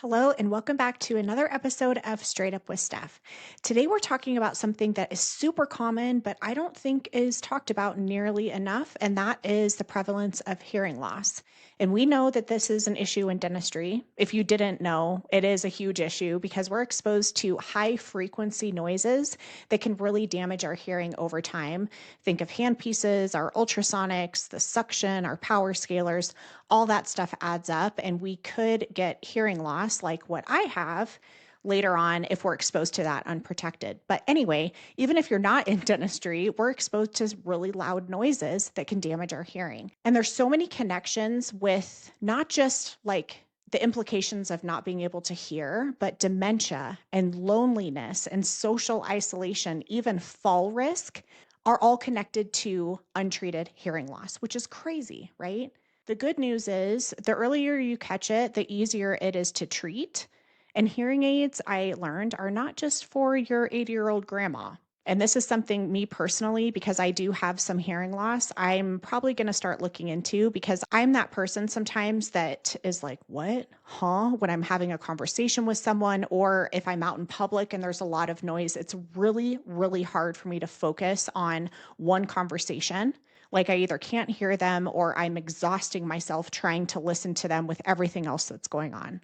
Hello, and welcome back to another episode of Straight Up with Steph. Today, we're talking about something that is super common, but I don't think is talked about nearly enough, and that is the prevalence of hearing loss. And we know that this is an issue in dentistry. If you didn't know, it is a huge issue because we're exposed to high frequency noises that can really damage our hearing over time. Think of handpieces, our ultrasonics, the suction, our power scalers, all that stuff adds up, and we could get hearing loss like what I have later on if we're exposed to that unprotected. But anyway, even if you're not in dentistry, we're exposed to really loud noises that can damage our hearing. And there's so many connections with not just like the implications of not being able to hear, but dementia and loneliness and social isolation, even fall risk, are all connected to untreated hearing loss, which is crazy, right? The good news is the earlier you catch it, the easier it is to treat. And hearing aids, I learned, are not just for your 80-year-old grandma. And this is something, me personally, because I do have some hearing loss, I'm probably going to start looking into because I'm that person sometimes that is like, what? Huh? When I'm having a conversation with someone, or if I'm out in public and there's a lot of noise, it's really, really hard for me to focus on one conversation. Like I either can't hear them or I'm exhausting myself trying to listen to them with everything else that's going on.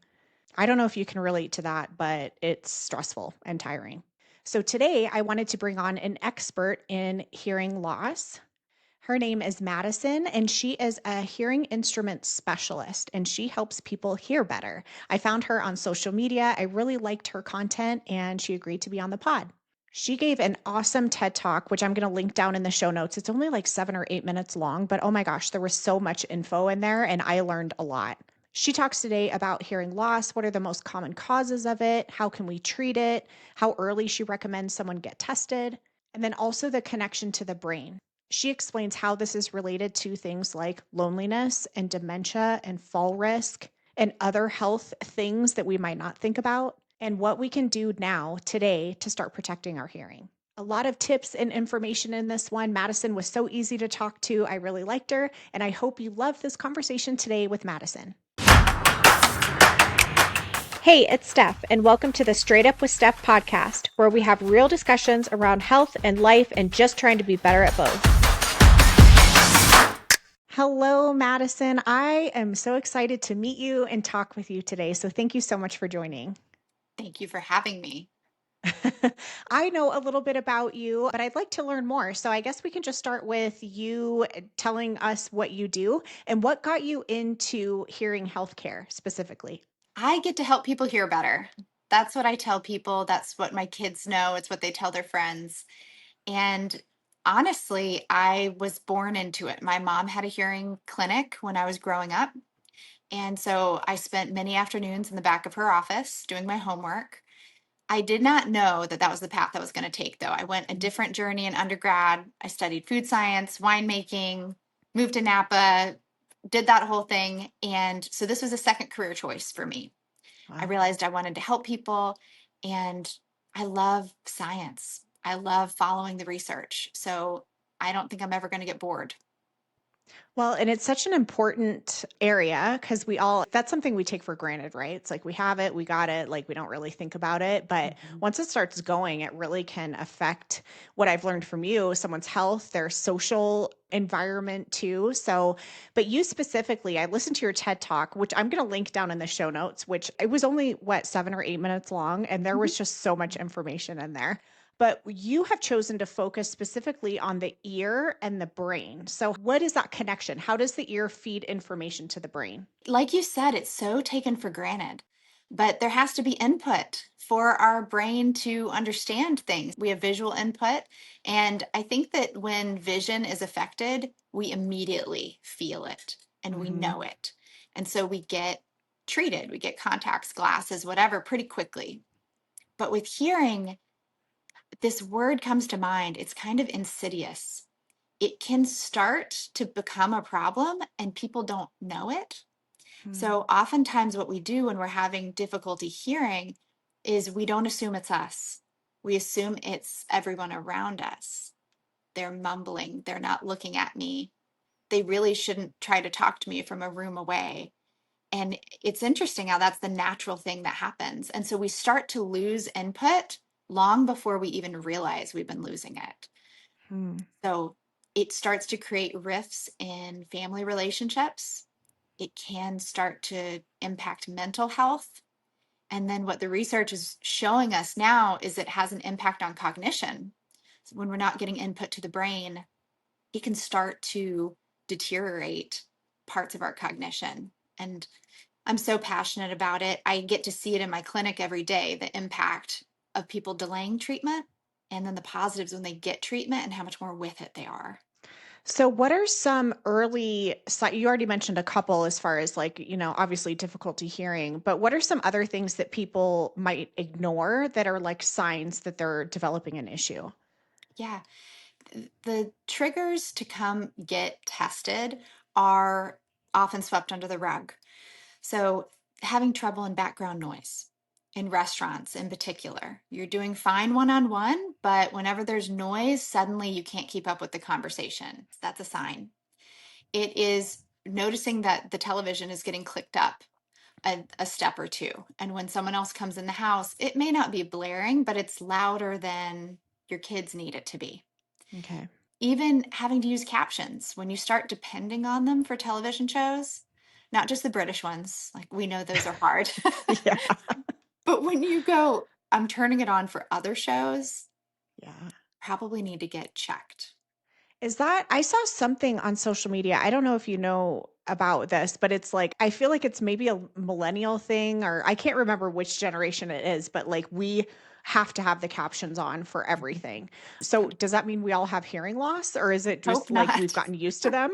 I don't know if you can relate to that, but it's stressful and tiring. So today I wanted to bring on an expert in hearing loss. Her name is Madison, and she is a hearing instrument specialist, and she helps people hear better. I found her on social media. I really liked her content, and she agreed to be on the pod. She gave an awesome TED Talk, which I'm going to link down in the show notes. It's only like 7 or 8 minutes long, but oh my gosh, there was so much info in there, and I learned a lot. She talks today about hearing loss. What are the most common causes of it? How can we treat it? How early she recommends someone get tested? And then also the connection to the brain. She explains how this is related to things like loneliness and dementia and fall risk and other health things that we might not think about, and what we can do now, today, to start protecting our hearing. A lot of tips and information in this one. Madison was so easy to talk to. I really liked her, and I hope you love this conversation today with Madison. Hey, it's Steph, and welcome to the Straight Up with Steph podcast, where we have real discussions around health and life and just trying to be better at both. Hello, Madison. I am so excited to meet you and talk with you today. So thank you so much for joining. Thank you for having me. I know a little bit about you, but I'd like to learn more. So I guess we can just start with you telling us what you do and what got you into hearing healthcare specifically. I get to help people hear better. That's what I tell people. That's what my kids know. It's what they tell their friends. And honestly, I was born into it. My mom had a hearing clinic when I was growing up. And so I spent many afternoons in the back of her office doing my homework. I did not know that that was the path I was going to take, though. I went a different journey in undergrad. I studied food science, winemaking, moved to Napa, did that whole thing. And so this was a second career choice for me. I Wow. realized I wanted to help people, and I love science. I love following the research. So I don't think I'm ever going to get bored. Well, and it's such an important area because that's something we take for granted, right? It's like we have it, we got it, like we don't really think about it. But Mhm. once it starts going, it really can affect what I've learned from you, someone's health, their social environment too. So, but you specifically, I listened to your TED Talk, which I'm going to link down in the show notes, which it was only, what, 7 or 8 minutes long. And there Mhm. was just so much information in there. But you have chosen to focus specifically on the ear and the brain. So, what is that connection? How does the ear feed information to the brain? Like you said, it's so taken for granted, but there has to be input for our brain to understand things. We have visual input. And I think that when vision is affected, we immediately feel it and we Hmm. know it. And so we get treated, we get contacts, glasses, whatever, pretty quickly. But with hearing, this word comes to mind. It's kind of insidious. It can start to become a problem and people don't know it. Hmm. So oftentimes what we do when we're having difficulty hearing is we don't assume it's us. We assume it's everyone around us. They're mumbling, they're not looking at me. They really shouldn't try to talk to me from a room away. And it's interesting how that's the natural thing that happens. And so we start to lose input long before we even realize we've been losing it. Hmm. So it starts to create rifts in family relationships. It can start to impact mental health. And then what the research is showing us now is it has an impact on cognition. So when we're not getting input to the brain, it can start to deteriorate parts of our cognition. And I'm so passionate about it. I get to see it in my clinic every day, the impact of people delaying treatment and then the positives when they get treatment and how much more with it they are. So, what are some early you already mentioned a couple as far as like, obviously difficulty hearing, but what are some other things that people might ignore that are like signs that they're developing an issue? Yeah. The triggers to come get tested are often swept under the rug. So, having trouble in background noise in restaurants in particular. You're doing fine one on one, but whenever there's noise, suddenly you can't keep up with the conversation. That's a sign. It is noticing that the television is getting clicked up a step or two. And when someone else comes in the house, it may not be blaring, but it's louder than your kids need it to be. Okay. Even having to use captions when you start depending on them for television shows, not just the British ones, like we know those are hard. Yeah. But when you go, I'm turning it on for other shows, Yeah. probably need to get checked. Is that I saw something on social media. I don't know if you know about this, but it's like I feel like it's maybe a millennial thing or I can't remember which generation it is, but like we have to have the captions on for everything. So does that mean we all have hearing loss or is it Hope just like we've not. gotten used to them?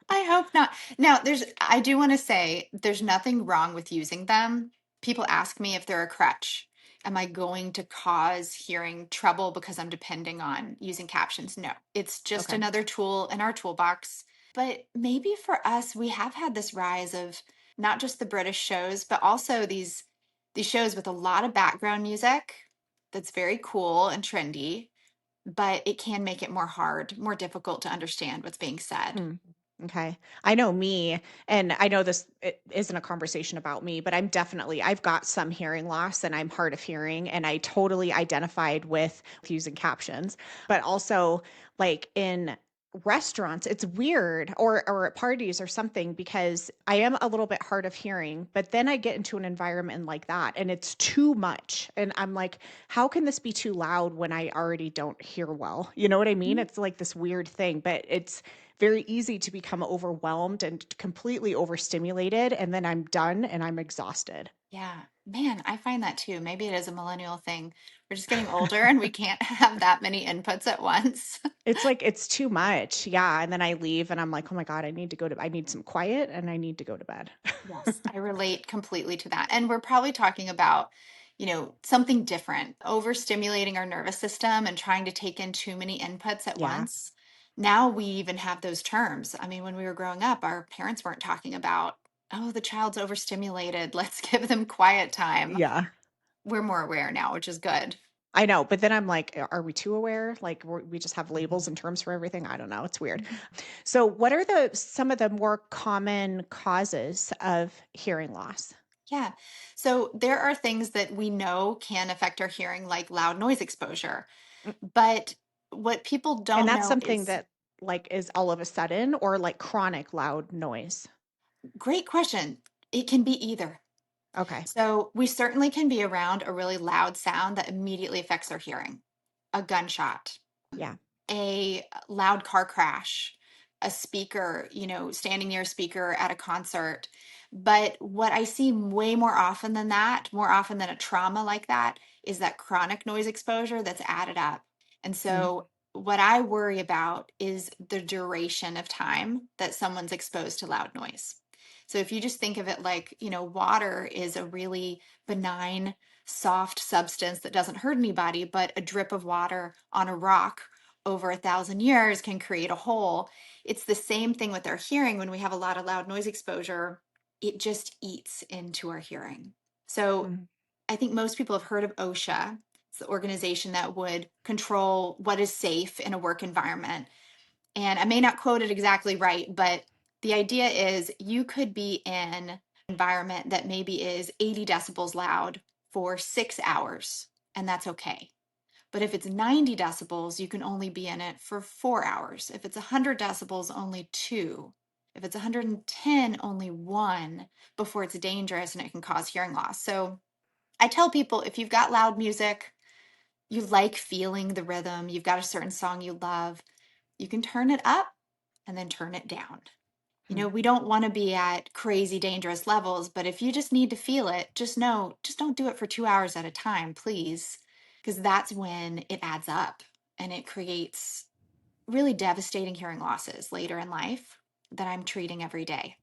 I hope not. Now, I do want to say there's nothing wrong with using them. People ask me if they're a crutch. Am I going to cause hearing trouble because I'm depending on using captions? No, it's just Okay. another tool in our toolbox. But maybe for us, we have had this rise of not just the British shows, but also these shows with a lot of background music that's very cool and trendy, but it can make it more difficult to understand what's being said. Hmm. Okay. I know me, and I know this it isn't a conversation about me, but I've got some hearing loss and I'm hard of hearing. And I totally identified with using captions, but also like in restaurants, it's weird or at parties or something because I am a little bit hard of hearing, but then I get into an environment like that and it's too much. And I'm like, how can this be too loud when I already don't hear well? You know what I mean? It's like this weird thing, but it's very easy to become overwhelmed and completely overstimulated. And then I'm done and I'm exhausted. Yeah, man, I find that too. Maybe it is a millennial thing. We're just getting older and we can't have that many inputs at once. It's like it's too much. Yeah. And then I leave and I'm like, oh my God, I need some quiet and I need to go to bed. Yes, I relate completely to that. And we're probably talking about, something different, overstimulating our nervous system and trying to take in too many inputs at Yeah. once. Now we even have those terms. I mean, when we were growing up, our parents weren't talking about, oh, the child's overstimulated. Let's give them quiet time. Yeah. We're more aware now, which is good. I know. But then I'm like, are we too aware? Like we just have labels and terms for everything. I don't know. It's weird. So what are some of the more common causes of hearing loss? Yeah. So there are things that we know can affect our hearing, like loud noise exposure. But what people And don't that's know something is that, like, is all of a sudden or, like, chronic loud noise? great question. It can be either. Okay. So we certainly can be around a really loud sound that immediately affects our hearing. A gunshot, Yeah. a loud car crash, a speaker, standing near a speaker at a concert. But what I see way more often than that, more often than a trauma like that, is that chronic noise exposure that's added up. And Mm. so, what I worry about is the duration of time that someone's exposed to loud noise. So, if you just think of it like, water is a really benign, soft substance that doesn't hurt anybody, but a drip of water on a rock over 1,000 years can create a hole. It's the same thing with our hearing. When we have a lot of loud noise exposure, it just eats into our hearing. So Mhm. I think most people have heard of OSHA. It's the organization that would control what is safe in a work environment. And I may not quote it exactly right, but the idea is you could be in environment that maybe is 80 decibels loud for 6 hours, and that's okay. But if it's 90 decibels, you can only be in it for 4 hours. If it's 100 decibels, only two. If it's 110, only one before it's dangerous and it can cause hearing loss. So I tell people if you've got loud music, you like feeling the rhythm, you've got a certain song you love, you can turn it up and then turn it down. Hmm. We don't want to be at crazy dangerous levels, but if you just need to feel it, just know, just don't do it for 2 hours at a time, please, because that's when it adds up and it creates really devastating hearing losses later in life that I'm treating every day.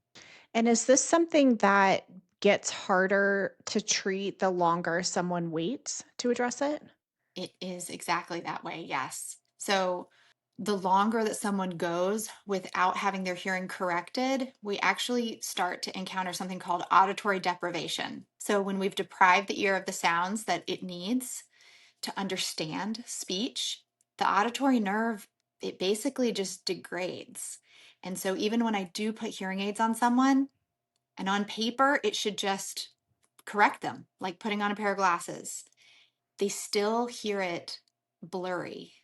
And is this something that gets harder to treat the longer someone waits to address it? It is exactly that way, yes. So the longer that someone goes without having their hearing corrected, we actually start to encounter something called auditory deprivation. So when we've deprived the ear of the sounds that it needs to understand speech, the auditory nerve, it basically just degrades. And so even when I do put hearing aids on someone, and on paper, it should just correct them, like putting on a pair of glasses, they still hear it blurry.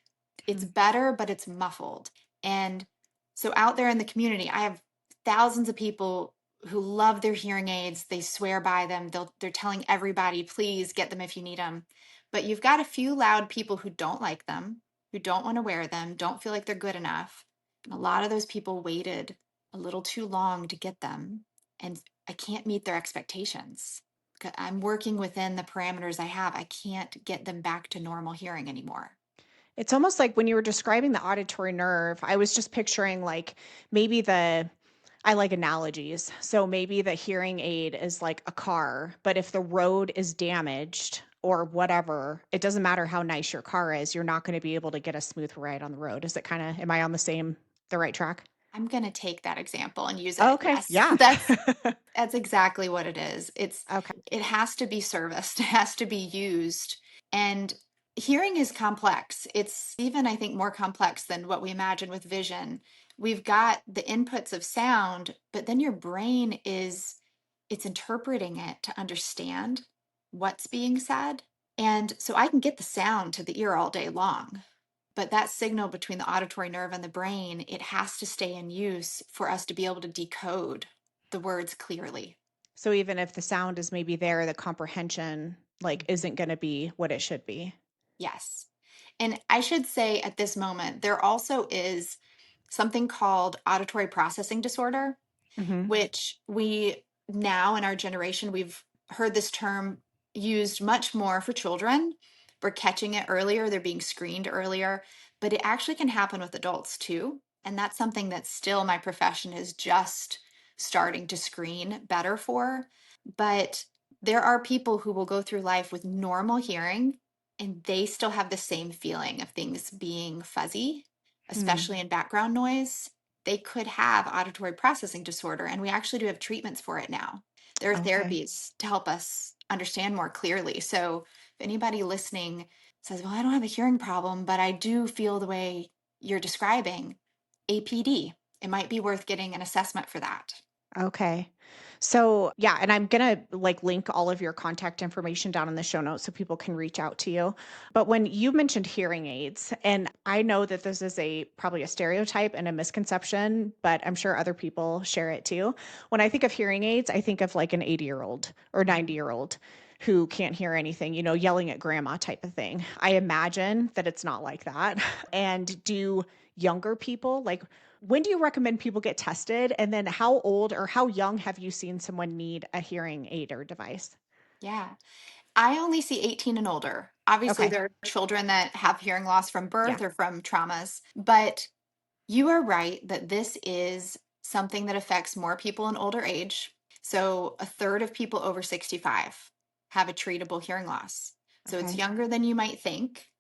It's Hmm. better, but it's muffled. And so out there in the community, I have thousands of people who love their hearing aids. They swear by them. They're telling everybody, please get them if you need them. But you've got a few loud people who don't like them, who don't want to wear them, don't feel like they're good enough. And a lot of those people waited a little too long to get them. And I can't meet their expectations. I'm working within the parameters I have. I can't get them back to normal hearing anymore. It's almost like when you were describing the auditory nerve, I was just picturing like maybe I like analogies. So maybe the hearing aid is like a car, but if the road is damaged or whatever, it doesn't matter how nice your car is, you're not going to be able to get a smooth ride on the road. Is it kind of, am I on the right track? I'm going to take that example and use it. Okay. Yes, Yeah. that's exactly what it is. Okay. It has to be serviced, it has to be used. And hearing is complex. It's even, I think, more complex than what we imagine with vision. We've got the inputs of sound, but then your brain is it's interpreting it to understand what's being said. And so I can get the sound to the ear all day long, but that signal between the auditory nerve and the brain, it has to stay in use for us to be able to decode the words clearly. So even if the sound is maybe there, the comprehension like isn't going to be what it should be. Yes. And I should say at this moment, there also is something called auditory processing disorder, Hmm. which we now in our generation, we've heard this term used much more for children. We're catching it earlier, they're being screened earlier, but it actually can happen with adults too. And that's something that still my profession is just starting to screen better for. But there are people who will go through life with normal hearing and they still have the same feeling of things being fuzzy, Hmm. especially in background noise. They could have auditory processing disorder, and we actually do have treatments for it now. There are Okay. therapies to help us understand more clearly. So if anybody listening says, well, I don't have a hearing problem, but I do feel the way you're describing, APD, it might be worth getting an assessment for that. Okay. So, yeah, and I'm going to like link all of your contact information down in the show notes so people can reach out to you. But when you mentioned hearing aids, and I know that this is a probably a stereotype and a misconception, but I'm sure other people share it too. When I think of hearing aids, I think of like an 80-year-old or Mhm. 90-year-old who can't hear anything, yelling at grandma type of thing. I imagine that it's not like that. And do younger people like when do you recommend people get tested? And then how old or how young have you seen someone need a hearing aid or device? Yeah. I only see 18 and older. Obviously, Okay. there are children that have hearing loss from Yeah. birth or from traumas, but you are right that this is something that affects more people in older age. So, a third of people over 65 have a treatable hearing loss. So, it's Okay. younger than you might think.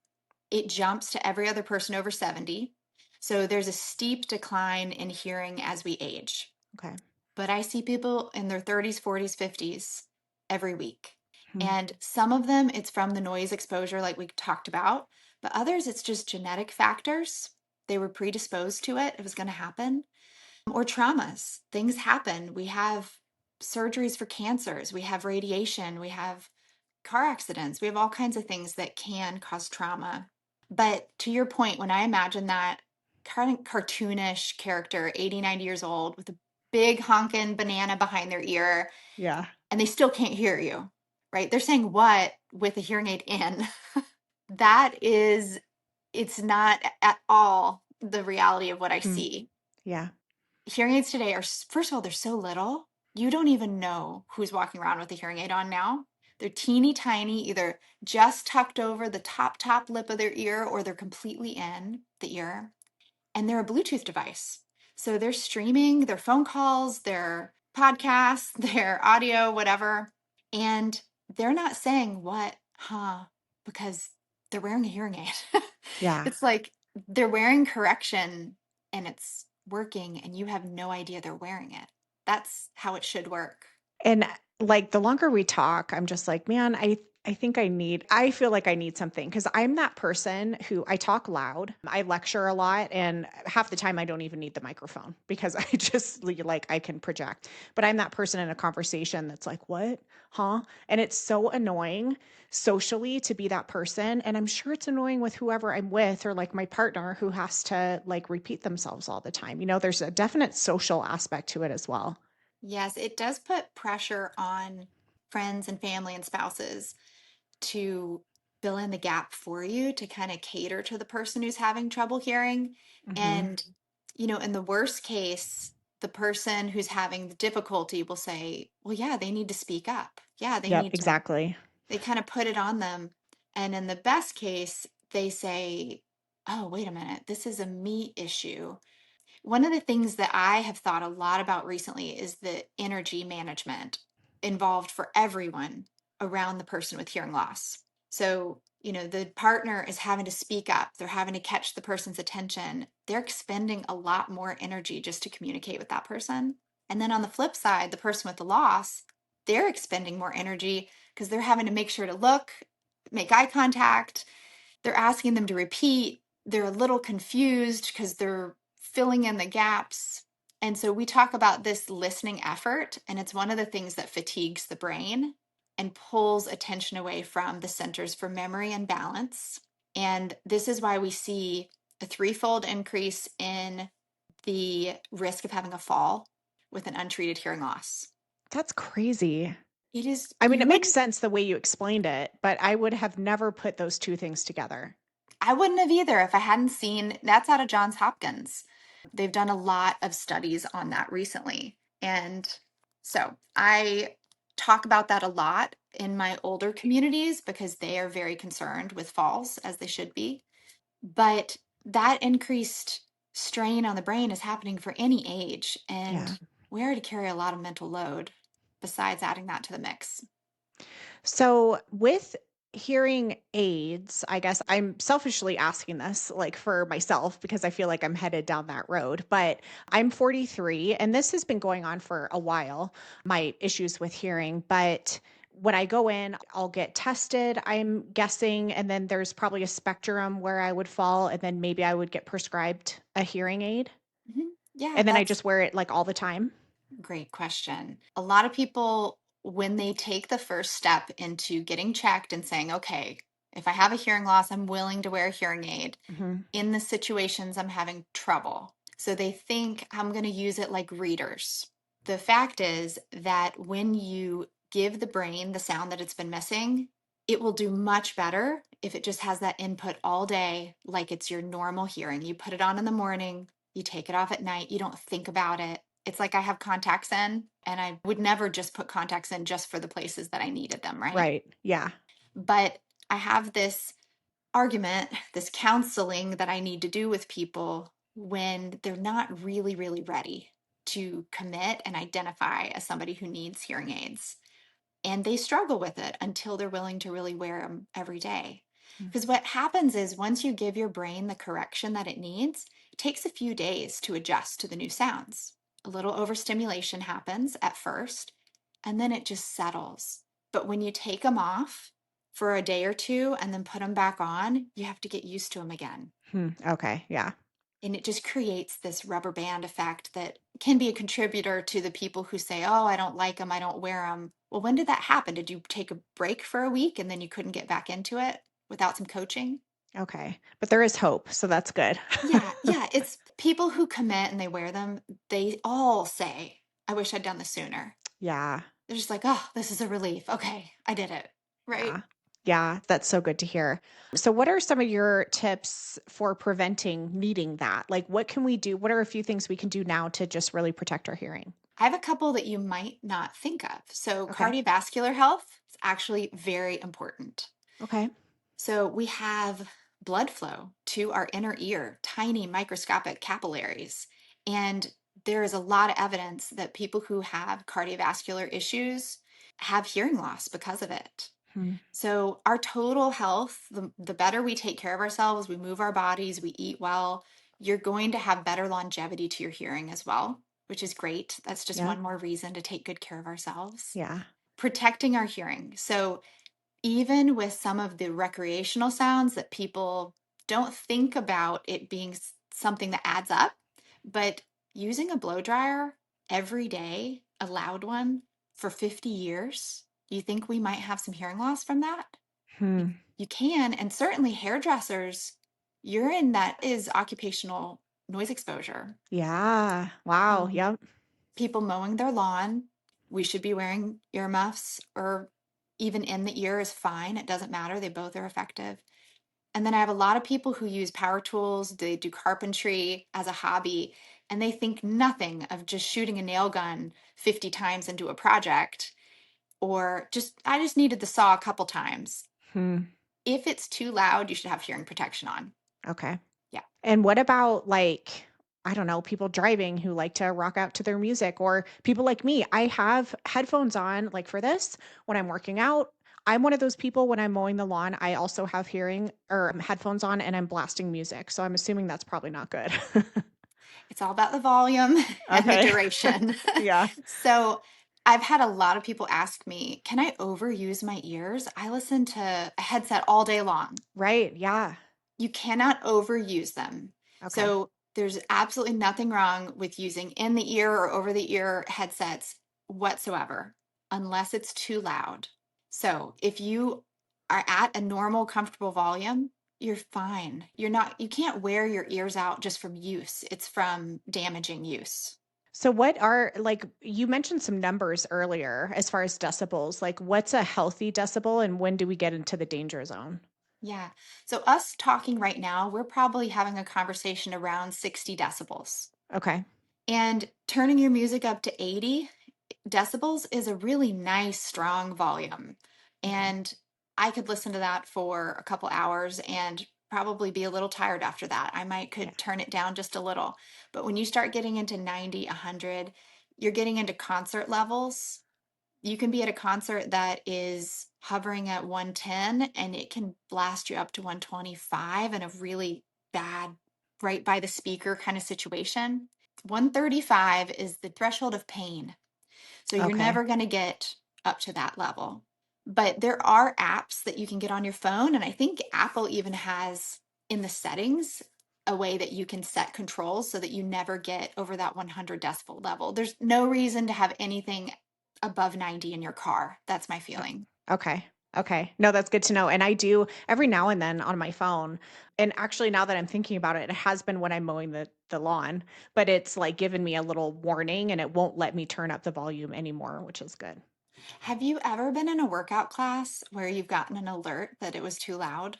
It jumps to every other person over 70. So, there's a steep decline in hearing as we age. Okay. But I see people in their 30s, 40s, 50s every week. Hmm. And some of them, it's from the noise exposure, like we talked about, but others, it's just genetic factors. They were predisposed to it, it was going to happen, or traumas. Things happen. We have surgeries for cancers, we have radiation, we have car accidents, we have all kinds of things that can cause trauma. But to your point, when I imagine that kind of cartoonish character, 80, 90 years old, with a big honkin' banana behind their ear, Yeah. and they still can't hear you, right? They're saying what with a hearing aid in. That is, it's not at all the reality of what I Hmm. see. Yeah. Hearing aids today are, first of all, they're so little. You don't even know who's walking around with a hearing aid on now. They're teeny tiny, either just tucked over the top lip of their ear or they're completely in the ear. And they're a Bluetooth device. So they're streaming their phone calls, their podcasts, their audio, whatever. And they're not saying what, huh, because they're wearing a hearing aid. Yeah. It's like they're wearing correction and it's working and you have no idea they're wearing it. That's how it should work. And, like, the longer we talk, I'm just like, "Man, I think I feel like I need something because 'cause I'm that person who I talk loud, I lecture a lot, and half the time I don't even need the microphone because I just like, I can project. But I'm that person in a conversation that's like, "What? Huh?" And it's so annoying socially to be that person, and I'm sure it's annoying with whoever I'm with or, like, my partner who has to, like, repeat themselves all the time. There's a definite social aspect to it as well. Yes, it does put pressure on friends and family and spouses to fill in the gap for you to kind of cater to the person who's having trouble hearing. Mhm. And, in the worst case, the person who's having the difficulty will say, well, yeah, they need to speak up. Yeah, Yep, exactly. they kind of put it on them. And in the best case, they say, oh, wait a minute, this is a me issue. One of the things that I have thought a lot about recently is the energy management involved for everyone around the person with hearing loss. So, the partner is having to speak up, they're having to catch the person's attention. They're expending a lot more energy just to communicate with that person. And then on the flip side, the person with the loss, they're expending more energy because they're having to make sure to look, make eye contact, they're asking them to repeat. They're a little confused because they're filling in the gaps. And so we talk about this listening effort, and it's one of the things that fatigues the brain and pulls attention away from the centers for memory and balance. And this is why we see a threefold increase in the risk of having a fall with an untreated hearing loss. That's crazy. It is, I mean, you it makes wouldn't sense the way you explained it, but I would have never put those 2 things together. I wouldn't have either if I hadn't seen that's out of Johns Hopkins. They've done a lot of studies on that recently. And so I talk about that a lot in my older communities because they are very concerned with falls, as they should be. But that increased strain on the brain is happening for any age. Yeah. And we already carry a lot of mental load besides adding that to the mix. So, with hearing aids, I guess I'm selfishly asking this, like, for myself because I feel like I'm headed down that road, but I'm 43 and this has been going on for a while, my issues with hearing, but when I go in, I'll get tested, I'm guessing, and then there's probably a spectrum where I would fall, and then maybe I would get prescribed a hearing aid, Yeah, and then I that's just wear it, like, all the time. great question. A lot of people, when they take the first step into getting checked and saying, okay, if I have a hearing loss, I'm willing to wear a hearing aid Mhm. in the situations I'm having trouble. So they think I'm going to use it like readers. The fact is that when you give the brain the sound that it's been missing, it will do much better if it just has that input all day, like it's your normal hearing. You put it on in the morning, you take it off at night, you don't think about it. It's like I have contacts in, and I would never just put contacts in just for the places that I needed them, right? Right. Yeah. But I have this argument, this counseling that I need to do with people when they're not really, really ready to commit and identify as somebody who needs hearing aids. And they struggle with it until they're willing to really wear them every day. Mm. Because what happens is once you give your brain the correction that it needs, it takes a few days to adjust to the new sounds. A little overstimulation happens at first, and then it just settles. But when you take them off for a day or two and then put them back on, you have to get used to them again. Okay. Yeah. And it just creates this rubber band effect that can be a contributor to the people who say, "Oh, I don't like them, I don't wear them." Well, when did that happen? Did you take a break for a week and then you couldn't get back into it without some coaching? Okay. But there is hope, so that's good. Yeah, yeah, it's people who commit and they wear them, they all say, "I wish I'd done this sooner." Yeah. They're just like, "Oh, this is a relief. Okay, I did it." Right? Yeah. Yeah, that's so good to hear. So what are some of your tips for preventing needing that? Like what can we do? What are a few things we can do now to just really protect our hearing? I have a couple that you might not think of. So, Okay. cardiovascular health is actually very important. Okay. So, we have blood flow to our inner ear, tiny microscopic capillaries. And there is a lot of evidence that people who have cardiovascular issues have hearing loss because of it. Hmm. So, our total health, the better we take care of ourselves, we move our bodies, we eat well, you're going to have better longevity to your hearing as well, which is great. That's just Yep. one more reason to take good care of ourselves. Yeah. Protecting our hearing. So, even with some of the recreational sounds that people don't think about it being something that adds up, but using a blow dryer every day, a loud one for 50 years, you think we might have some hearing loss from that? You, Hmm. you can, and certainly hairdressers, urine that is occupational noise exposure. Yeah. Wow. Um, Yep. People mowing their lawn, we should be wearing earmuffs or even in the ear is fine. It doesn't matter. They both are effective. And then I have a lot of people who use power tools, they do carpentry as a hobby, and they think nothing of just shooting a nail gun 50 times into a project or just, I just needed the saw a couple times. Hmm. If it's too loud, you should have hearing protection on. Okay. Yeah. And what about like, I don't know, people driving who like to rock out to their music or people like me? I have headphones on like for this when I'm working out. I'm one of those people when I'm mowing the lawn, I also have hearing or headphones on and I'm blasting music. So I'm assuming that's probably not good. It's all about the volume and the Okay. duration. Yeah. So I've had a lot of people ask me, can I overuse my ears? I listen to a headset all day long. Right. Yeah. You cannot overuse them. Okay. So there's absolutely nothing wrong with using in the ear or over the ear headsets whatsoever, unless it's too loud. So if you are at a normal, comfortable volume, you're fine. You can't wear your ears out just from use, it's from damaging use. So what are like you mentioned some numbers earlier as far as decibels. Like what's a healthy decibel and when do we get into the danger zone? Yeah. So, us talking right now, we're probably having a conversation around 60 decibels. Okay. And turning your music up to 80 decibels is a really nice, strong volume. Okay. And I could listen to that for a couple hours and probably be a little tired after that. I might Yeah. could turn it down just a little. But when you start getting into 90, 100, you're getting into concert levels. You can be at a concert that is hovering at 110 and it can blast you up to 125 in a really bad, right by the speaker kind of situation. 135 is the threshold of pain. So you're Okay. never going to get up to that level. But there are apps that you can get on your phone. And I think Apple even has in the settings a way that you can set controls so that you never get over that 100 decibel level. There's no reason to have anything above 90 in your car. That's my O feeling. okay. Okay. No, that's good to know, and I do every now and then on my phone, and actually now that I'm thinking about it, it has been when I'm mowing the lawn, but it's, like, given me a little warning, and it won't let me turn up the volume anymore, which is good. Have you ever been in a workout class where you've gotten an alert that it was too loud?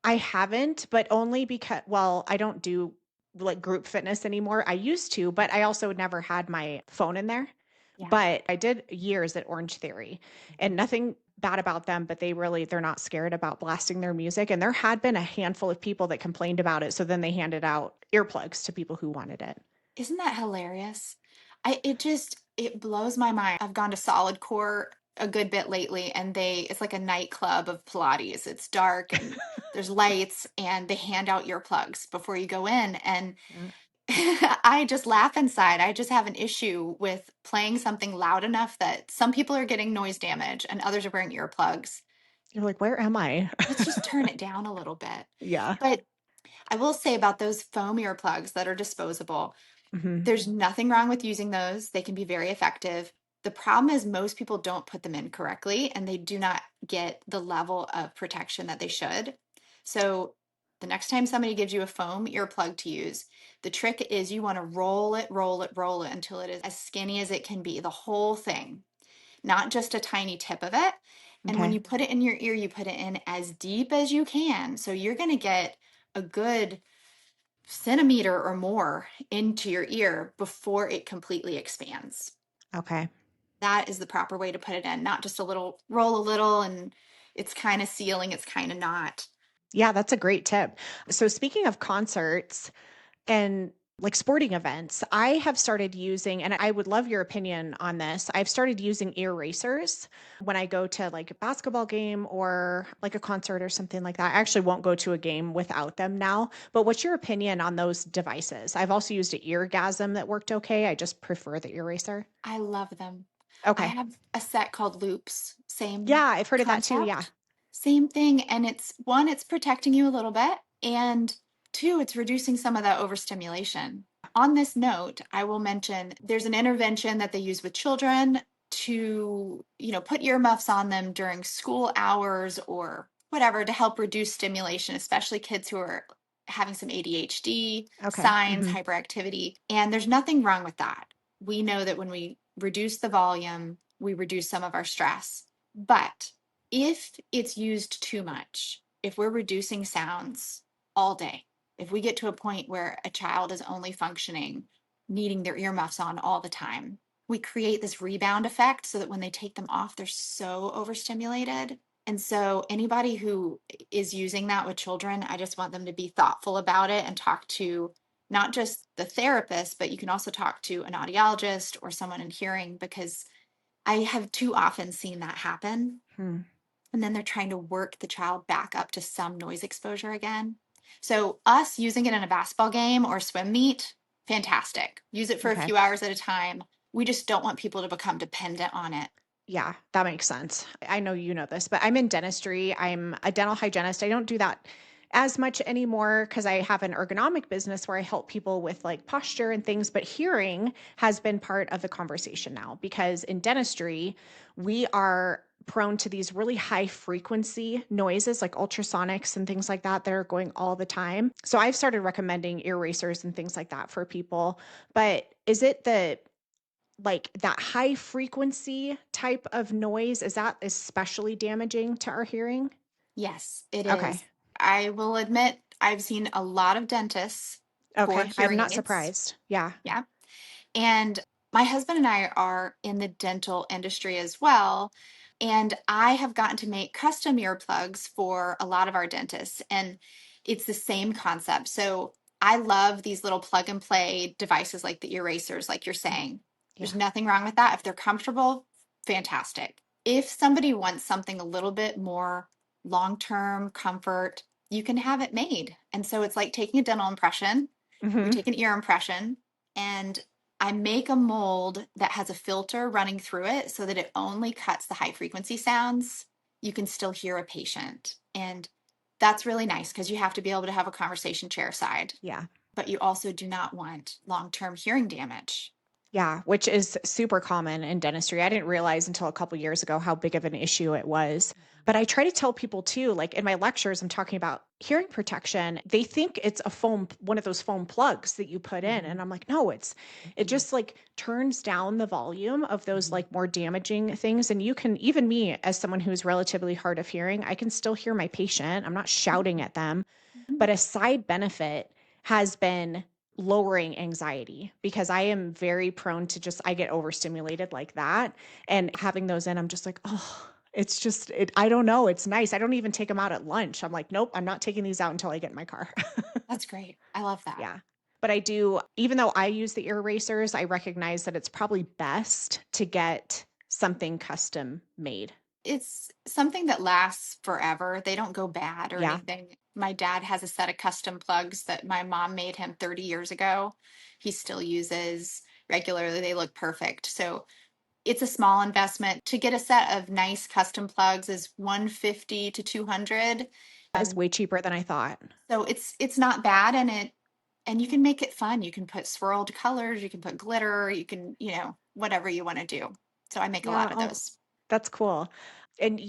I haven't, but only because well, I don't do, like, group fitness anymore. I used to, but I also never had my phone in there. Yeah. But I did years at Orange Theory, and nothing bad about them, but they're not scared about blasting their music, and there had been a handful of people that complained about it, so then they handed out earplugs to people who wanted it. Isn't that hilarious? It blows my mind. I've gone to Solid Core a good bit lately and it's like a nightclub of Pilates. It's dark and there's lights and they hand out earplugs before you go in and Yeah. I just laugh inside. I just have an issue with playing something loud enough that some people are getting noise damage and others are wearing earplugs. You're like, "Where am I?" Let's just turn it down a little bit. Yeah. But I will say about those foam earplugs that are disposable. Hmm. There's nothing wrong with using those. They can be very effective. The problem is most people don't put them in correctly and they do not get the level of protection that they should. So the next time somebody gives you a foam earplug to use, the trick is you want to roll it, roll it, roll it until it is as skinny as it can be, the whole thing, not just a tiny tip of it. And when Okay. you put it in your ear, you put it in as deep as you can. So you're going to get a good centimeter or more into your ear before it completely expands. Okay. That is the proper way to put it in, not just a little roll a little and it's kind of sealing, it's kind of not. Yeah, that's a great tip. So speaking of concerts, and like sporting events, I have started using, and I would love your opinion on this. I've started using ear racers when I go to like a basketball game or like a concert or something like that. I actually won't go to a game without them now. But what's your opinion on those devices? I've also used an eargasm that worked okay. I just prefer the ear racer. I love them. I Okay. have a set called Loops, same Yeah, I've heard of that too. Yeah. concept, same thing. And it's one, it's protecting you a little bit. And two, it's reducing some of that overstimulation. On this note, I will mention there's an intervention that they use with children to, put earmuffs on them during school hours or whatever to help reduce stimulation, especially kids who are having some ADHD Okay. signs, Hmm. hyperactivity. And there's nothing wrong with that. We know that when we reduce the volume, we reduce some of our stress. But if it's used too much, if we're reducing sounds all day, if we get to a point where a child is only functioning, needing their earmuffs on all the time, we create this rebound effect so that when they take them off, they're so overstimulated. And so, anybody who is using that with children, I just want them to be thoughtful about it and talk to not just the therapist, but you can also talk to an audiologist or someone in hearing because I have too often seen that happen. Hmm. And then they're trying to work the child back up to some noise exposure again. So, us using it in a basketball game or swim meet, fantastic. Use it for a Okay. few hours at a time. We just don't want people to become dependent on it. Yeah, that makes sense. I know you know this, but I'm in dentistry. I'm a dental hygienist. I don't do that as much anymore because I have an ergonomic business where I help people with like posture and things. But hearing has been part of the conversation now because in dentistry, we are prone to these really high frequency noises like ultrasonics and things like that are going all the time. So I've started recommending ear racers and things like that for people. But is it the like that high frequency type of noise, is that especially damaging to our hearing? Yes, it Okay. is. I will admit, I've seen a lot of dentists for Okay. I'm hearing not aids. surprised. Yeah. Yeah. And my husband and I are in the dental industry as well. And I have gotten to make custom earplugs for a lot of our dentists. And it's the same concept. So I love these little plug and play devices like the erasers, like you're saying. Yeah. There's nothing wrong with that. If they're comfortable, fantastic. If somebody wants something a little bit more long term comfort, you can have it made. And so it's like taking a dental impression. We Mhm. take an ear impression and I make a mold that has a filter running through it so that it only cuts the high frequency sounds. You can still hear a patient. And that's really nice because you have to be able to have a conversation chair side, Yeah. but you also do not want long term hearing damage. Yeah, which is super common in dentistry. I didn't realize until a couple years ago how big of an issue it was. But I try to tell people too, like in my lectures, I'm talking about hearing protection. They think it's a foam, one of those foam plugs that you put in. And I'm like, no, it just like turns down the volume of those like more damaging things. And you can, even me, as someone who's relatively hard of hearing, I can still hear my patient. I'm not shouting at them. Mhm. But a side benefit has been lowering anxiety because I am very prone to just I get overstimulated like that. And having those in, I'm just like, oh, it's just I don't know. It's nice. I don't even take them out at lunch. I'm like, nope, I'm not taking these out until I get in my car. That's great. I love that. Yeah. But I do, even though I use the ear erasers, I recognize that it's probably best to get something custom made. It's something that lasts forever. They don't go bad or Yeah. anything. My dad has a set of custom plugs that my mom made him 30 years ago. He still uses regularly. They look perfect. So it's a small investment. To get a set of nice custom plugs is 150 to 200. That is way cheaper than I thought. So it's not bad and it And you can make it fun. You can put swirled colors, you can put glitter, you can, whatever you want to do. So I make a Yeah, lot of oh, those. that's cool. And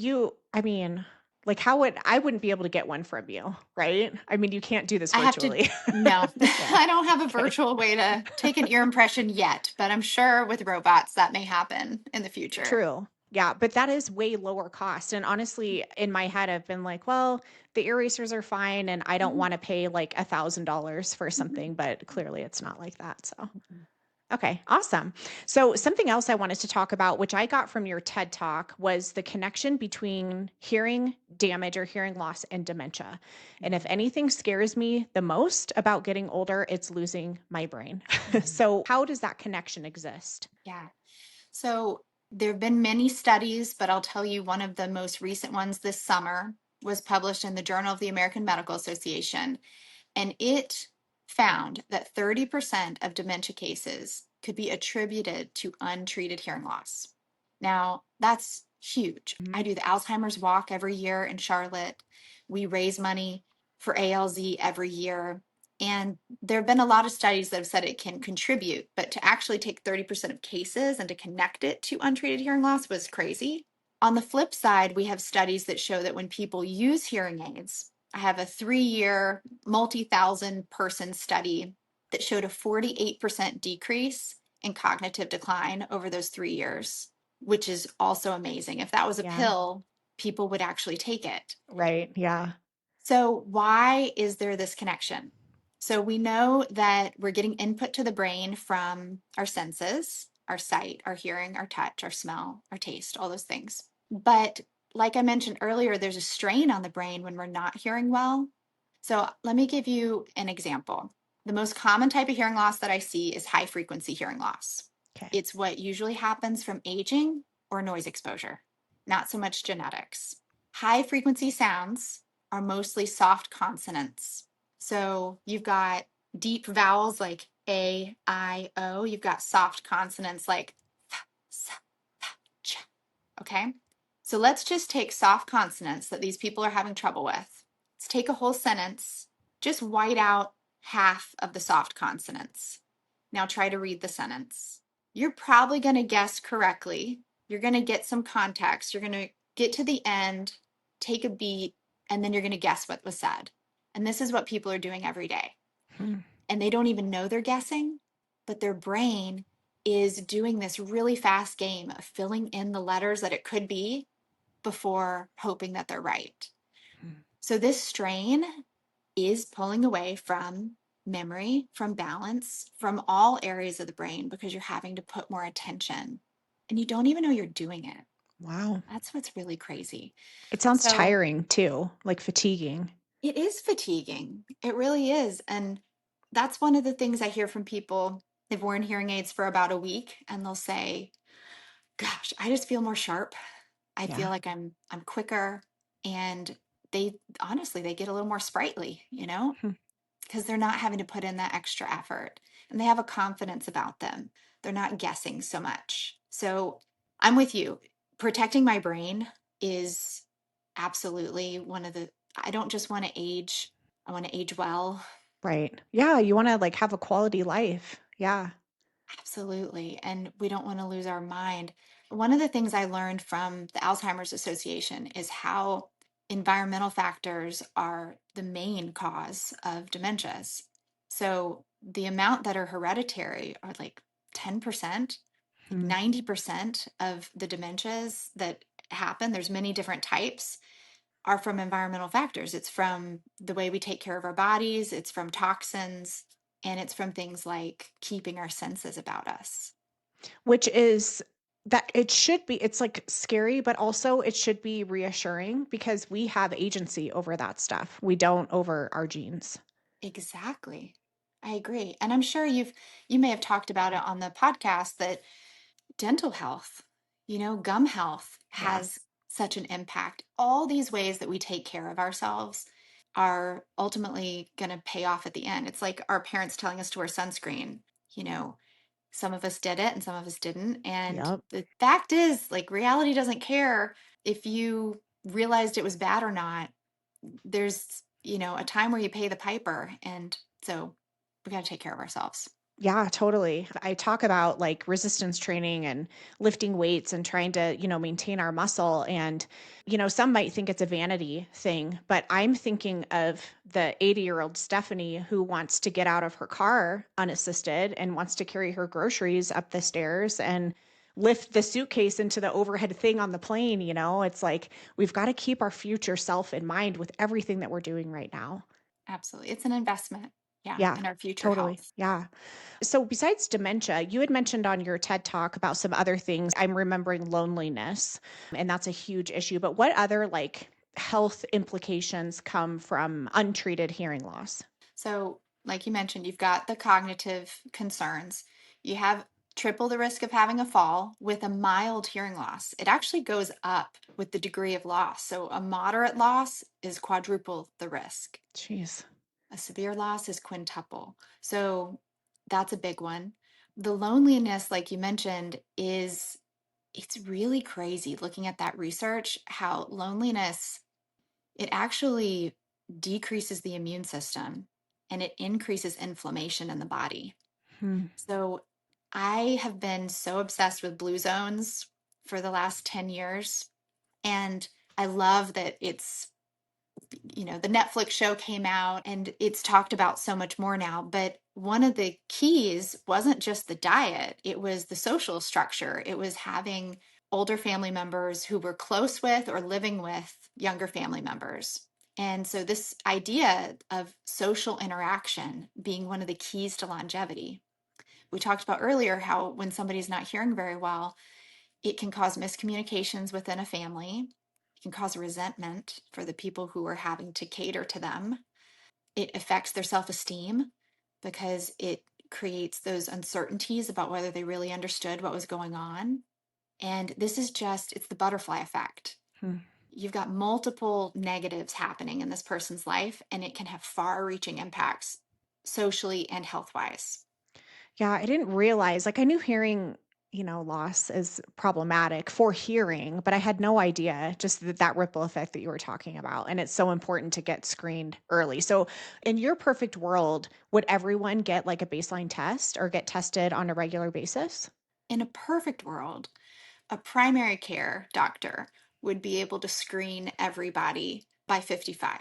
I mean, like I wouldn't be able to get one from you, right? I mean, you can't do this I have to, virtually. no, Yeah. I don't have a Okay. virtual way to take an ear impression yet, but I'm sure with robots that may happen in the future. True. Yeah, but that is way lower cost. And honestly, in my head, I've been like, well, the erasers are fine, and I don't Mhm. want to pay like $1,000 for Mhm. something, but clearly it's not like that. So, Mhm. okay, awesome. So, something else I wanted to talk about, which I got from your TED talk, was the connection between hearing damage or hearing loss and dementia. And if Mhm. anything scares me the most about getting older, it's losing my brain. Mhm. So, how does that connection exist? Yeah. So there have been many studies, but I'll tell you one of the most recent ones this summer was published in the Journal of the American Medical Association. And it found that 30% of dementia cases could be attributed to untreated hearing loss. Now, that's huge. I Mhm. do the Alzheimer's walk every year in Charlotte. We raise money for ALZ every year. And there have been a lot of studies that have said it can contribute, but to actually take 30% of cases and to connect it to untreated hearing loss was crazy. On the flip side, we have studies that show that when people use hearing aids, I have a 3-year, multi thousand person study that showed a 48% decrease in cognitive decline over those 3 years, which is also amazing. If that was a Yeah, pill, people would actually take it. right. Yeah. So, why is there this connection? So, we know that we're getting input to the brain from our senses, our sight, our hearing, our touch, our smell, our taste, all those things. But, like I mentioned earlier, there's a strain on the brain when we're not hearing well. So, let me give you an example. The most common type of hearing loss that I see is high frequency hearing loss. Okay. It's what usually happens from aging or noise exposure, not so much genetics. High frequency sounds are mostly soft consonants. So you've got deep vowels like A, I, O. You've got soft consonants like th, s, th, ch. Okay. So let's just take soft consonants that these people are having trouble with. Let's take a whole sentence, just white out half of the soft consonants. Now try to read the sentence. You're probably going to guess correctly. You're going to get some context. You're going to get to the end, take a beat, and then you're going to guess what was said. And this is what people are doing every day. Hmm. And they don't even know they're guessing, but their brain is doing this really fast game of filling in the letters that it could be before hoping that they're right. Hmm. So this strain is pulling away from memory, from balance, from all areas of the brain because you're having to put more attention and you don't even know you're doing it. Wow. That's what's really crazy. It sounds So tiring too, like fatiguing. it is fatiguing. It really is. And that's one of the things I hear from people. They've worn hearing aids for about a week and they'll say, "Gosh, I just feel more sharp. I feel Yeah. like I'm quicker." And they honestly, they get a little more sprightly, Hmm. because they're not having to put in that extra effort and they have a confidence about them. They're not guessing so much. So I'm with you. Protecting my brain is absolutely one of the, I don't just want to age, I want to age well. Right. Yeah, you wanna, like, have a quality life. Yeah. Absolutely. And we don't want to lose our mind. One of the things I learned from the Alzheimer's Association is how environmental factors are the main cause of dementias. So the amount that are hereditary are like 10%, like Hmm. 90% of the dementias that happen, there's many different types, are from environmental factors. It's from the way we take care of our bodies, it's from toxins, and it's from things like keeping our senses about us. Which is that it should be it's, like, scary, but also it should be reassuring because we have agency over that stuff. We don't over our genes. Exactly. I agree. And I'm sure you may have talked about it on the podcast that dental health, gum health Yeah. has such an impact. All these ways that we take care of ourselves are ultimately going to pay off at the end. It's like our parents telling us to wear sunscreen. You know, some of us did it and some of us didn't. And Yep. the fact is, like, reality doesn't care if you realized it was bad or not. There's, a time where you pay the piper. And so we got to take care of ourselves. Yeah, totally. I talk about like resistance training and lifting weights and trying to, maintain our muscle. And, some might think it's a vanity thing, but I'm thinking of the 80-year-old Stephanie who wants to get out of her car unassisted and wants to carry her groceries up the stairs and lift the suitcase into the overhead thing on the plane. It's like we've got to keep our future self in mind with everything that we're doing right now. Absolutely. It's an investment. Yeah. Yeah, In our future totally. health. Yeah. So, besides dementia, you had mentioned on your TED talk about some other things. I'm remembering loneliness, and that's a huge issue. But what other like health implications come from untreated hearing loss? So, like you mentioned, you've got the cognitive concerns. You have triple the risk of having a fall with a mild hearing loss. It actually goes up with the degree of loss. So, a moderate loss is quadruple the risk, Jeez. a severe loss is quintuple. So, that's a big one. The loneliness, like you mentioned, is it's really crazy looking at that research how loneliness it actually decreases the immune system and it increases inflammation in the body. Hmm. So I have been so obsessed with blue zones for the last 10 years. And I love that the Netflix show came out and it's talked about so much more now. But one of the keys wasn't just the diet, it was the social structure. It was having older family members who were close with or living with younger family members. And so, this idea of social interaction being one of the keys to longevity. We talked about earlier how when somebody's not hearing very well, it can cause miscommunications within a family. It can cause resentment for the people who are having to cater to them. It affects their self esteem because it creates those uncertainties about whether they really understood what was going on. And this is just, it's the butterfly effect. Hmm. You've got multiple negatives happening in this person's life, and it can have far reaching impacts socially and health wise. Yeah, I didn't realize, like, I knew hearing, loss is problematic for hearing, but I had no idea just that ripple effect that you were talking about. And it's so important to get screened early. So, in your perfect world, would everyone get like a baseline test or get tested on a regular basis? In a perfect world, a primary care doctor would be able to screen everybody by 55.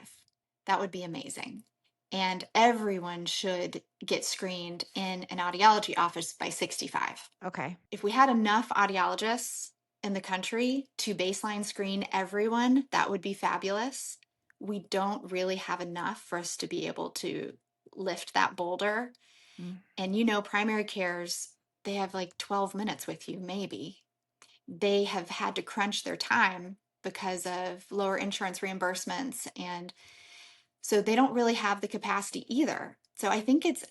That would be amazing. And everyone should get screened in an audiology office by 65. Okay. If we had enough audiologists in the country to baseline screen everyone, that would be fabulous. We don't really have enough for us to be able to lift that boulder. Mm. And primary cares, they have like 12 minutes with you, maybe. They have had to crunch their time because of lower insurance reimbursements. And so they don't really have the capacity either. So I think it's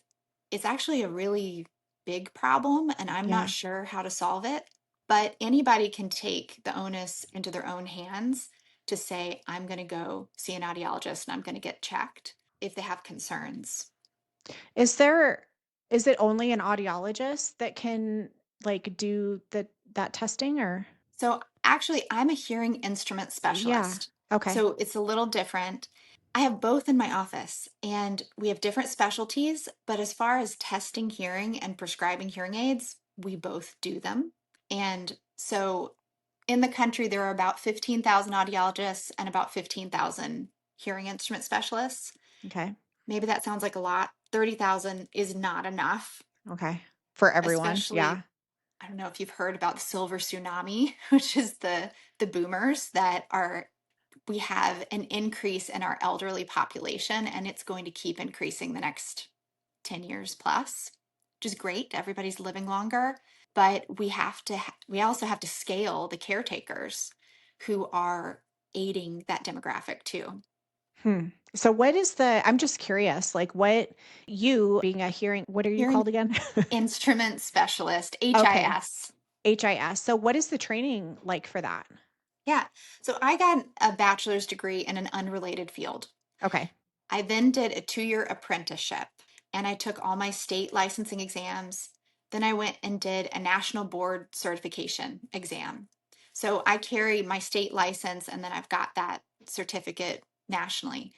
actually a really big problem, and I'm not Yeah. sure how to solve it. But anybody can take the onus into their own hands to say, I'm going to go see an audiologist and I'm going to get checked if they have concerns. Is there, is it only an audiologist that can like do that testing or? So actually, I'm a hearing instrument Yeah. specialist. Okay. So it's a little different. I have both in my office, and we have different specialties. But as far as testing hearing and prescribing hearing aids, we both do them. And so in the country, there are about 15,000 audiologists and about 15,000 hearing instrument specialists. Okay. Maybe that sounds like a lot. 30,000 is not enough, Okay. For everyone. especially Yeah. I don't know if you've heard about the silver tsunami, which is the boomers that are we have an increase in our elderly population and it's going to keep increasing the next 10 years plus, which is great. Everybody's living longer, but we also have to scale the caretakers who are aiding that demographic too. Hmm. So what is I'm just curious, like what you being a hearing, what are you Hearing called again? instrument specialist, Okay. HIS. HIS. So what is the training like for that? Yeah. So I got a bachelor's degree in an unrelated field. Okay. I then did a 2-year apprenticeship and I took all my state licensing exams. Then I went and did a national board certification exam. So I carry my state license and then I've got that certificate nationally.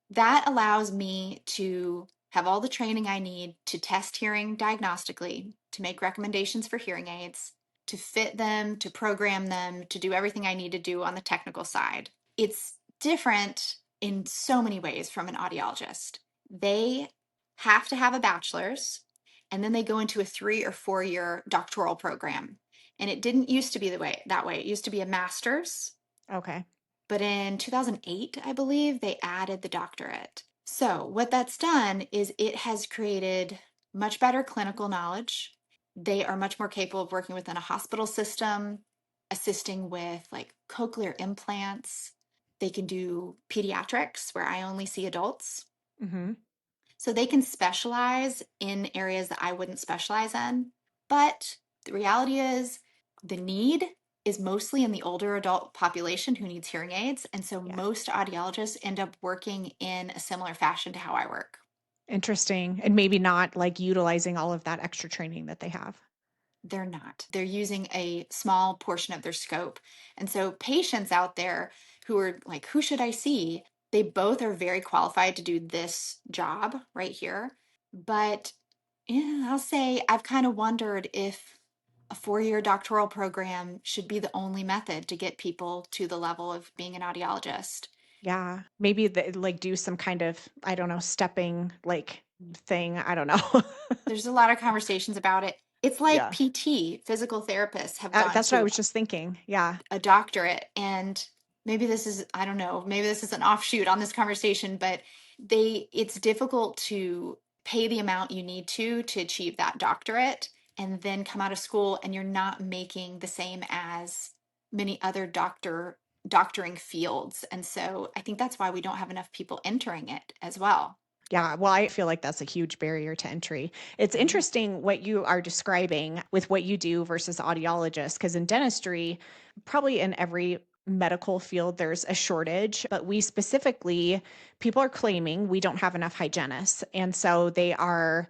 That allows me to have all the training I need to test hearing diagnostically, to make recommendations for hearing aids, to fit them, to program them, to do everything I need to do on the technical side. It's different in so many ways from an audiologist. They have to have a bachelor's and then they go into a 3 or 4 year doctoral program. And it didn't used to be the way that way. It used to be a master's, Okay. but in 2008, I believe, they added the doctorate. So, what that's done is it has created much better clinical knowledge. They are much more capable of working within a hospital system, assisting with like cochlear implants. They can do pediatrics, where I only see adults. Hmm. So they can specialize in areas that I wouldn't specialize in. But the reality is, the need is mostly in the older adult population who needs hearing aids. And so Yeah. most audiologists end up working in a similar fashion to how I work. Interesting. And maybe not like utilizing all of that extra training that they have. They're not. They're using a small portion of their scope. And so patients out there who are like, who should I see? They both are very qualified to do this job right here. But yeah, I'll say I've kind of wondered if a 4 year doctoral program should be the only method to get people to the level of being an audiologist. Yeah. Maybe like do some kind of, I don't know, stepping like thing. I don't know. There's a lot of conversations about it. It's like Yeah. PT, physical therapists have gone That's what I to was just thinking. Yeah. a doctorate, and maybe this is, I don't know, maybe this is an offshoot on this conversation, but it's difficult to pay the amount you need to achieve that doctorate and then come out of school and you're not making the same as many other doctoring fields. And so I think that's why we don't have enough people entering it as well. Yeah, well, I feel like that's a huge barrier to entry. It's Mhm. interesting what you are describing with what you do versus audiologists, because in dentistry, probably in every medical field, there's a shortage, but we specifically, people are claiming we don't have enough hygienists. And so they are,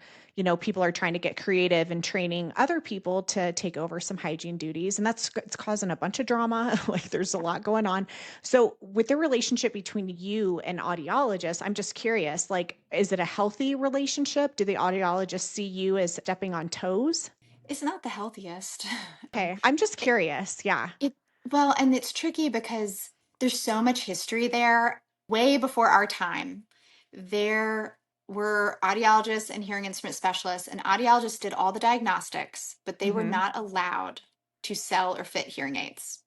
people are trying to get creative and training other people to take over some hygiene duties. And it's causing a bunch of drama. Like there's a lot going on. So, with the relationship between you and audiologists, I'm just curious, like, is it a healthy relationship? Do the audiologists see you as stepping on toes? It's not the healthiest. Okay, I'm just curious. Yeah. It Well, and it's tricky because there's so much history there. Way before our time, there were audiologists and hearing instrument specialists, and audiologists did all the diagnostics, but they were Hmm. not allowed to sell or fit hearing aids.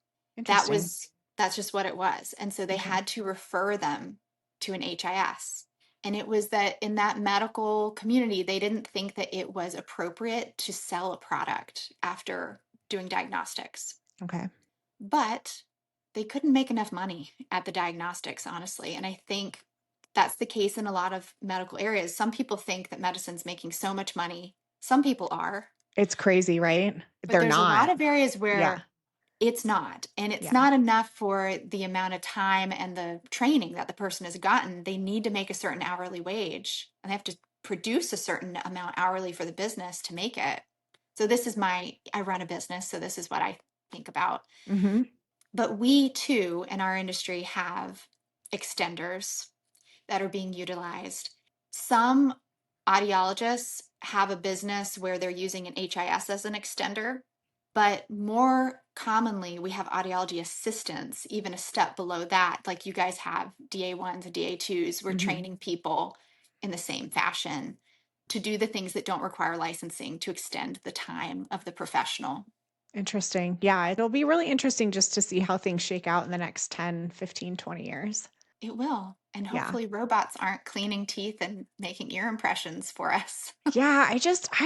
That Interesting. was that's just what it was. And so they Hmm. had to refer them to an HIS. And it was that in that medical community, they didn't think that it was appropriate to sell a product after doing diagnostics. Okay. But they couldn't make enough money at the diagnostics, honestly. And I think that's the case in a lot of medical areas. Some people think that medicine's making so much money. Some people are, It's crazy, right? but They're there's a lot not. of areas Yeah. where it's not. And it's Yeah. not enough for the amount of time and the training that the person has gotten. They need to make a certain hourly wage and they have to produce a certain amount hourly for the business to make it. So I run a business, so this is what I think about. Hmm. But we too, in our industry, have extenders that are being utilized. Some audiologists have a business where they're using an HIS as an extender, but more commonly, we have audiology assistants, even a step below that. Like you guys have DA1s and DA2s. We're Hmm. training people in the same fashion to do the things that don't require licensing to extend the time of the professional. Interesting. Yeah. It'll be really interesting just to see how things shake out in the next 10, 15, 20 years. It will. And Yeah. hopefully, robots aren't cleaning teeth and making ear impressions for us. Yeah, I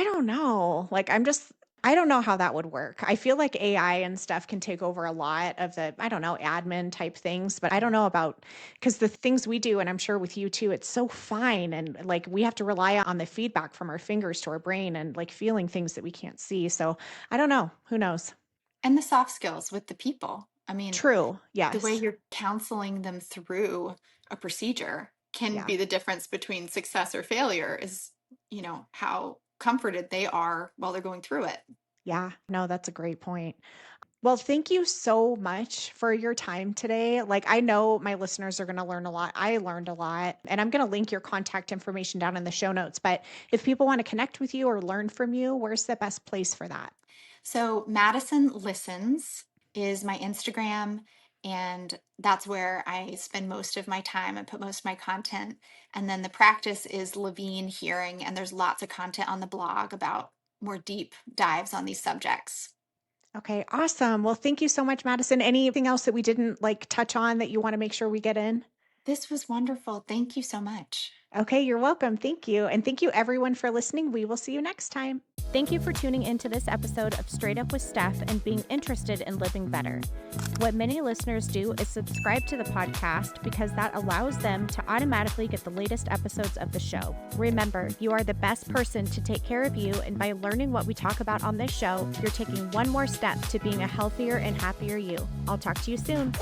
don't know. Like, I don't know how that would work. I feel like AI and stuff can take over a lot of the, I don't know, admin type things, but I don't know about because the things we do, and I'm sure with you too, it's so fine. And like, we have to rely on the feedback from our fingers to our brain and like feeling things that we can't see. So I don't know. Who knows? And the soft skills with the people. I mean, True. the way Yes. you're counseling them through a procedure can Yeah. be the difference between success or failure, is, how comforted they are while they're going through it. Yeah. No, that's a great point. Well, thank you so much for your time today. Like, I know my listeners are going to learn a lot. I learned a lot, and I'm going to link your contact information down in the show notes. But if people want to connect with you or learn from you, where's the best place for that? So, Madison Listens is my Instagram, and that's where I spend most of my time and put most of my content. And then the practice is Levine Hearing, and there's lots of content on the blog about more deep dives on these subjects. Okay, awesome. Well, thank you so much, Madison. Anything else that we didn't like touch on that you want to make sure we get in? This was wonderful. Thank you so much. Okay, you're welcome. Thank you. And thank you, everyone, for listening. We will see you next time. Thank you for tuning into this episode of Straight Up with Steph and being interested in living better. What many listeners do is subscribe to the podcast because that allows them to automatically get the latest episodes of the show. Remember, you are the best person to take care of you, and by learning what we talk about on this show, you're taking one more step to being a healthier and happier you. I'll talk to you soon.